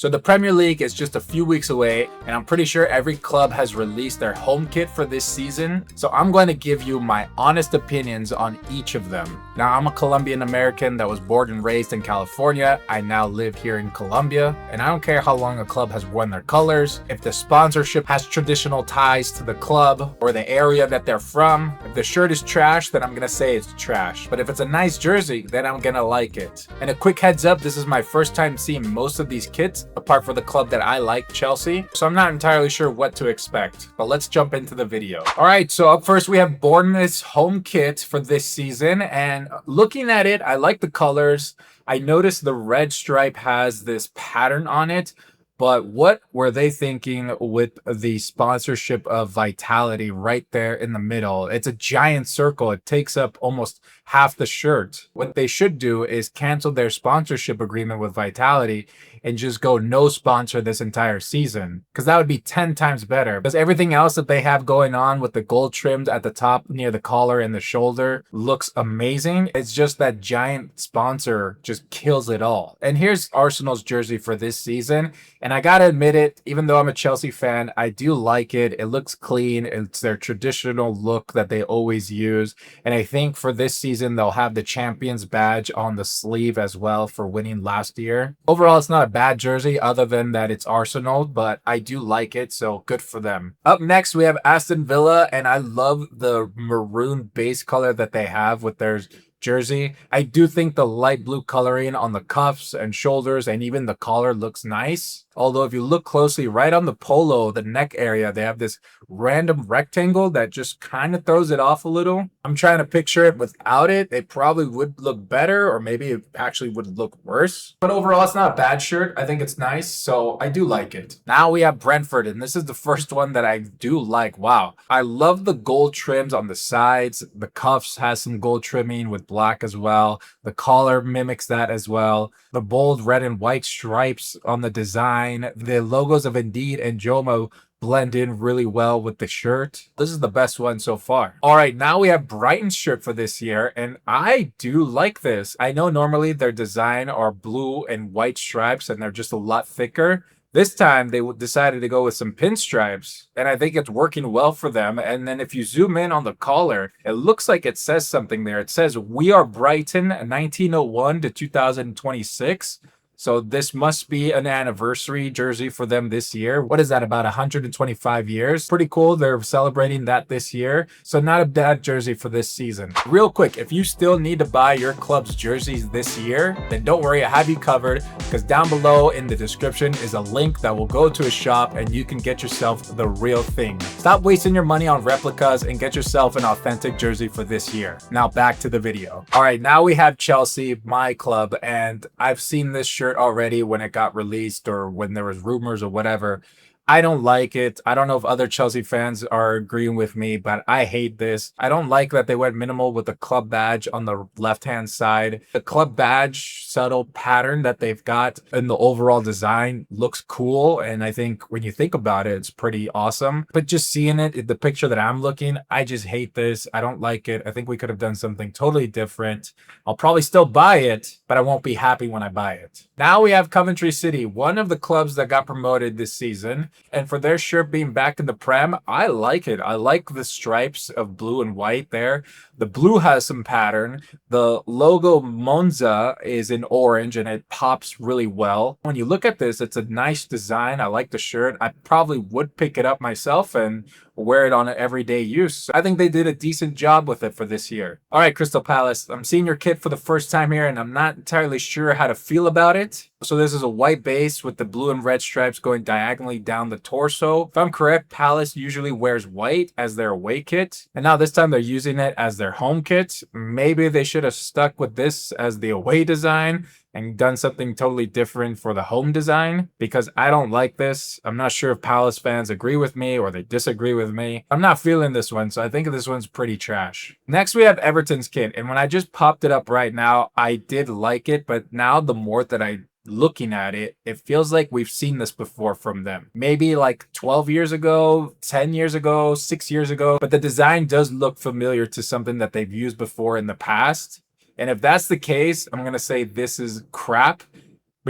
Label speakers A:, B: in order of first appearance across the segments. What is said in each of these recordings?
A: So the Premier League is just a few weeks away, and I'm pretty sure every club has released their home kit for this season. So I'm going to give you my honest opinions on each of them. Now, I'm a Colombian American that was born and raised in California. I now live here in Colombia, and I don't care how long a club has worn their colors. If the sponsorship has traditional ties to the club or the area that they're from, if the shirt is trash, then I'm going to say it's trash. But if it's a nice jersey, then I'm going to like it. And a quick heads up, this is my first time seeing most of these kits, apart from the club that I like, Chelsea. So I'm not entirely sure what to expect, but let's jump into the video. All right, so up first we have Bournemouth's home kit for this season, and looking at it, I like the colors. I noticed the red stripe has this pattern on it, but what were they thinking with the sponsorship of Vitality right there in the middle? It's a giant circle. It takes up almost half the shirt. What they should do is cancel their sponsorship agreement with Vitality and just go no sponsor this entire season, because that would be 10 times better. Because everything else that they have going on with the gold trimmed at the top near the collar and the shoulder looks amazing. It's just that giant sponsor just kills it all. And here's Arsenal's jersey for this season. And I gotta admit it, even though I'm a Chelsea fan, I do like it. It looks clean. It's their traditional look that they always use. And I think for this season, they'll have the Champions badge on the sleeve as well for winning last year. Overall, it's not a bad jersey other than that it's Arsenal, but I do like it, so good for them. Up next, we have Aston Villa, and I love the maroon base color that they have with their jersey. I do think the light blue coloring on the cuffs and shoulders and even the collar looks nice. Although if you look closely, right on the polo, the neck area, they have this random rectangle that just kind of throws it off a little. I'm trying to picture it without it. It probably would look better, or maybe it actually would look worse. But overall, it's not a bad shirt. I think it's nice, so I do like it. Now we have Brentford, and this is the first one that I do like. Wow. I love the gold trims on the sides. The cuffs has some gold trimming with black as well. The collar mimics that as well. The bold red and white stripes on the design. The logos of Indeed and Jomo blend in really well with the shirt. This is the best one so far. All right, now we have Brighton's shirt for this year, and I do like this. I know normally their design are blue and white stripes, and they're just a lot thicker. This time, they decided to go with some pinstripes, and I think it's working well for them. And then if you zoom in on the collar, it looks like it says something there. It says, "We are Brighton, 1901 to 2026." So this must be an anniversary jersey for them this year. What is that, about 125 years? Pretty cool. They're celebrating that this year. So not a bad jersey for this season. Real quick, if you still need to buy your club's jerseys this year, then don't worry, I have you covered, because down below in the description is a link that will go to a shop and you can get yourself the real thing. Stop wasting your money on replicas and get yourself an authentic jersey for this year. Now back to the video. All right, now we have Chelsea, my club, and I've seen this shirt already when it got released or when there was rumors or whatever. I don't like it. I don't know if other Chelsea fans are agreeing with me, but I hate this. I don't like that they went minimal with the club badge on the left-hand side. The club badge subtle pattern that they've got in the overall design looks cool, and I think when you think about it, it's pretty awesome. But just seeing it, the picture that I'm looking, I just hate this. I don't like it. I think we could have done something totally different. I'll probably still buy it, but I won't be happy when I buy it. Now we have Coventry City, one of the clubs that got promoted this season. And for their shirt being back in the Prem, I like it. I like the stripes of blue and white there. The blue has some pattern. The logo Monza is in orange and it pops really well. When you look at this, it's a nice design. I like the shirt. I probably would pick it up myself and wear it on an everyday use. I think they did a decent job with it for this year. All right, Crystal Palace, I'm seeing your kit for the first time here and I'm not entirely sure how to feel about it. So this is a white base with the blue and red stripes going diagonally down the torso. If I'm correct, Palace usually wears white as their away kit. And now this time they're using it as their home kit. Maybe they should have stuck with this as the away design and done something totally different for the home design, because I don't like this. I'm not sure if Palace fans agree with me or they disagree with me. I'm not feeling this one, so I think this one's pretty trash. Next, we have Everton's kit, and when I just popped it up right now, I did like it, but now the more that I looking at it, it feels like we've seen this before from them. Maybe like 12 years ago, 10 years ago, 6 years ago, but the design does look familiar to something that they've used before in the past. And if that's the case, I'm going to say this is crap.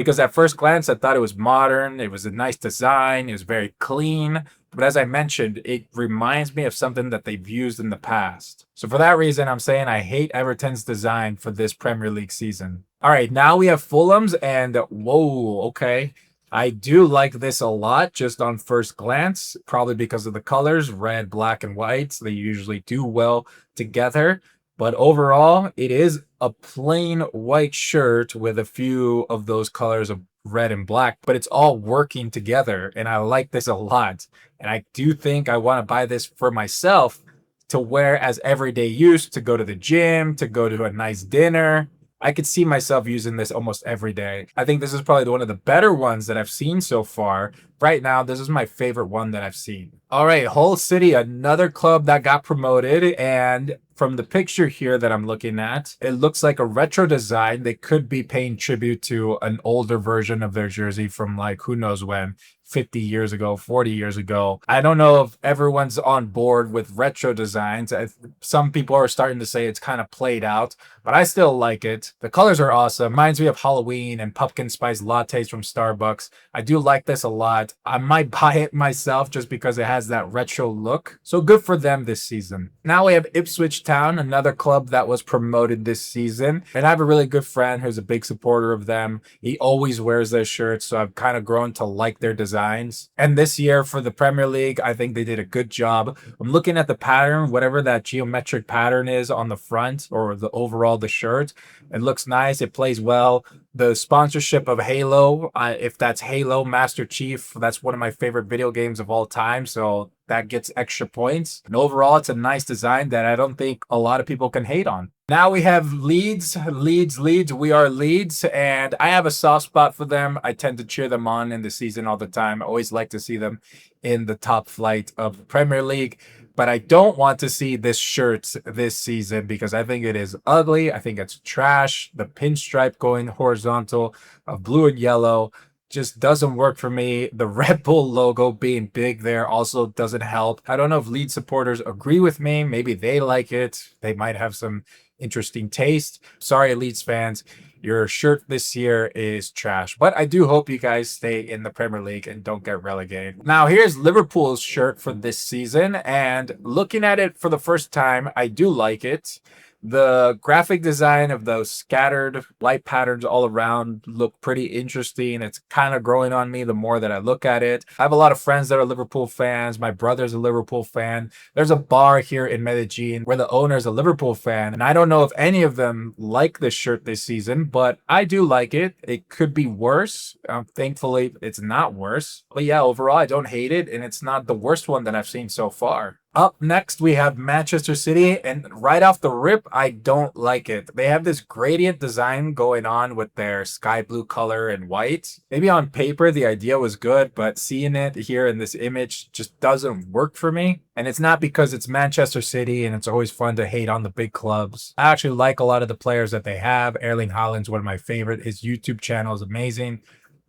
A: because at first glance, I thought it was modern. It was a nice design. It was very clean. But as I mentioned, it reminds me of something that they've used in the past. So for that reason, I'm saying I hate Everton's design for this Premier League season. All right, now we have Fulham's, and whoa, okay. I do like this a lot just on first glance, probably because of the colors, red, black, and white. They usually do well together. But overall, it is a plain white shirt with a few of those colors of red and black, but it's all working together. And I like this a lot. And I do think I want to buy this for myself to wear as everyday use, to go to the gym, to go to a nice dinner. I could see myself using this almost every day. I think this is probably one of the better ones that I've seen so far. Right now, this is my favorite one that I've seen. All right, Hull City, another club that got promoted. And from the picture here that I'm looking at, it looks like a retro design. They could be paying tribute to an older version of their jersey from like who knows when. 50 years ago, 40 years ago. I don't know if everyone's on board with retro designs. Some people are starting to say it's kind of played out, but I still like it. The colors are awesome. Reminds me of Halloween and pumpkin spice lattes from Starbucks. I do like this a lot. I might buy it myself just because it has that retro look. So good for them this season. Now we have Ipswich Town, another club that was promoted this season. And I have a really good friend who's a big supporter of them. He always wears their shirts, so I've kind of grown to like their design. And this year for the Premier League, I think they did a good job. I'm looking at the pattern, whatever that geometric pattern is on the front or the overall the shirt. It looks nice. It plays well. The sponsorship of Halo, if that's Halo Master Chief, that's one of my favorite video games of all time. So that gets extra points. And overall, it's a nice design that I don't think a lot of people can hate on. Now we have Leeds. We are Leeds, and I have a soft spot for them. I tend to cheer them on in the season all the time. I always like to see them in the top flight of the Premier League. But I don't want to see this shirt this season because I think it is ugly. I think it's trash. The pinstripe going horizontal of blue and yellow just doesn't work for me. The Red Bull logo being big there also doesn't help. I don't know if Leeds supporters agree with me. Maybe they like it. They might have some interesting taste. Sorry, Leeds fans. Your shirt this year is trash. But I do hope you guys stay in the Premier League and don't get relegated. Now, here's Liverpool's shirt for this season. And looking at it for the first time, I do like it. The graphic design of those scattered light patterns all around look pretty interesting. It's kind of growing on me the more that I look at it. I have a lot of friends that are Liverpool fans. My brother's a Liverpool fan. There's a bar here in Medellin where the owner is a Liverpool fan. And I don't know if any of them like this shirt this season, but I do like it. It could be worse. Thankfully, it's not worse. But yeah, overall, I don't hate it. And it's not the worst one that I've seen so far. Up next, we have Manchester City, and right off the rip, I don't like it. They have this gradient design going on with their sky blue color and white. Maybe on paper, the idea was good, but seeing it here in this image just doesn't work for me. And it's not because it's Manchester City and it's always fun to hate on the big clubs. I actually like a lot of the players that they have. Erling Haaland's one of my favorite. His YouTube channel is amazing.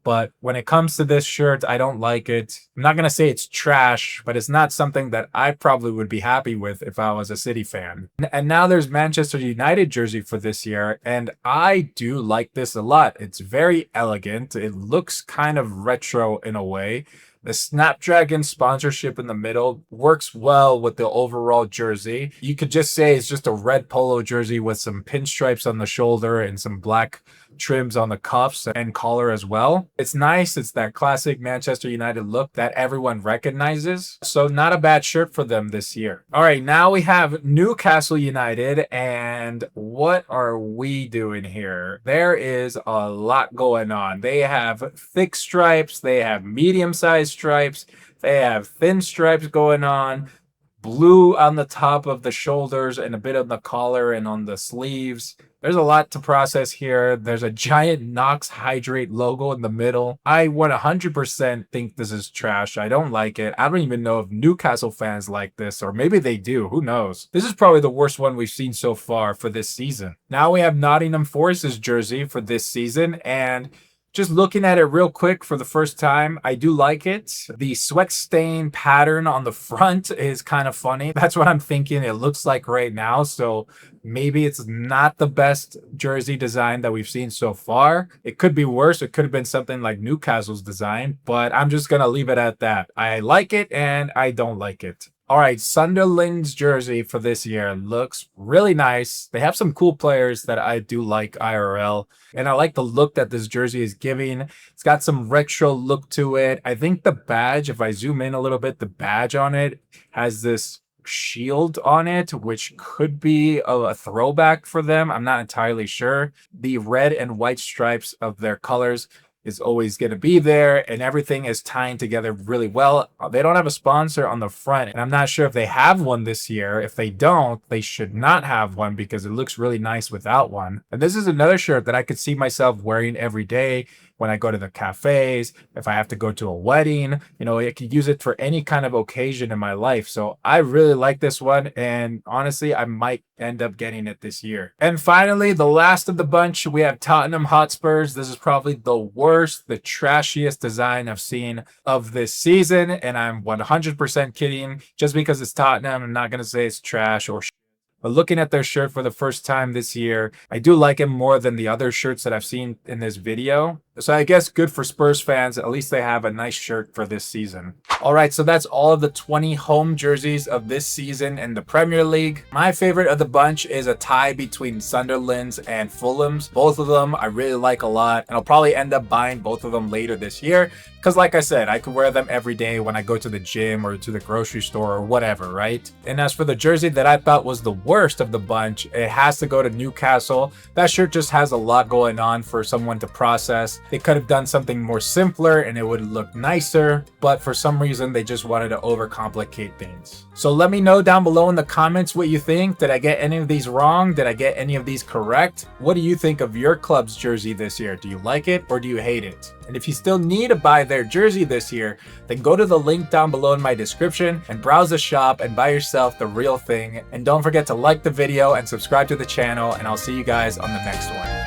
A: But when it comes to this shirt, I don't like it. I'm not going to say it's trash, but it's not something that I probably would be happy with if I was a City fan. And now there's Manchester United jersey for this year, and I do like this a lot. It's very elegant. It looks kind of retro in a way. The Snapdragon sponsorship in the middle works well with the overall jersey. You could just say it's just a red polo jersey with some pinstripes on the shoulder and some black trims on the cuffs and collar as well. It's nice. It's that classic Manchester United look that everyone recognizes. So not a bad shirt for them this year. All right, now we have Newcastle United, and what are we doing here? There is a lot going on. They have thick stripes. They have medium-sized stripes. They have thin stripes going on. Blue on the top of the shoulders and a bit on the collar and on the sleeves. There's a lot to process here. There's a giant Knox Hydrate logo in the middle. I 100% think this is trash. I don't like it. I don't even know if Newcastle fans like this, or maybe they do. Who knows? This is probably the worst one we've seen so far for this season. Now we have Nottingham Forest's jersey for this season, and Just looking at it real quick for the first time, I do like it. The sweat stain pattern on the front is kind of funny. That's what I'm thinking it looks like right now. So maybe it's not the best jersey design that we've seen so far. It could be worse. It could have been something like Newcastle's design, but I'm just going to leave it at that. I like it and I don't like it. All right, Sunderland's jersey for this year looks really nice. They have some cool players that I do like IRL, and I like the look that this jersey is giving. It's got some retro look to it. I think the badge, if I zoom in a little bit, the badge on it has this shield on it, which could be a throwback for them. I'm not entirely sure. The red and white stripes of their colors is always going to be there, and everything is tying together really well. They don't have a sponsor on the front, and I'm not sure if they have one this year. If they don't, they should not have one because it looks really nice without one. And this is another shirt that I could see myself wearing every day when I go to the cafes, if I have to go to a wedding, you know, I could use it for any kind of occasion in my life. So I really like this one, and honestly, I might end up getting it this year. And finally, the last of the bunch, we have Tottenham Hotspurs. This is probably the worst, the trashiest design I've seen of this season, and I'm 100% kidding. Just because it's Tottenham, I'm not going to say it's trash or but looking at their shirt for the first time this year, I do like it more than the other shirts that I've seen in this video. So I guess good for Spurs fans. At least they have a nice shirt for this season. All right, so that's all of the 20 home jerseys of this season in the Premier League. My favorite of the bunch is a tie between Sunderland's and Fulham's. Both of them I really like a lot, and I'll probably end up buying both of them later this year. Because like I said, I could wear them every day when I go to the gym or to the grocery store or whatever, right? And as for the jersey that I thought was the worst of the bunch, it has to go to Newcastle. That shirt just has a lot going on for someone to process. They could have done something more simpler and it would look nicer, but for some reason they just wanted to overcomplicate things. So let me know down below in the comments what you think. Did I get any of these wrong? Did I get any of these correct? What do you think of your club's jersey this year? Do you like it or do you hate it? And if you still need to buy their jersey this year, then go to the link down below in my description and browse the shop and buy yourself the real thing. And don't forget to like the video and subscribe to the channel, and I'll see you guys on the next one.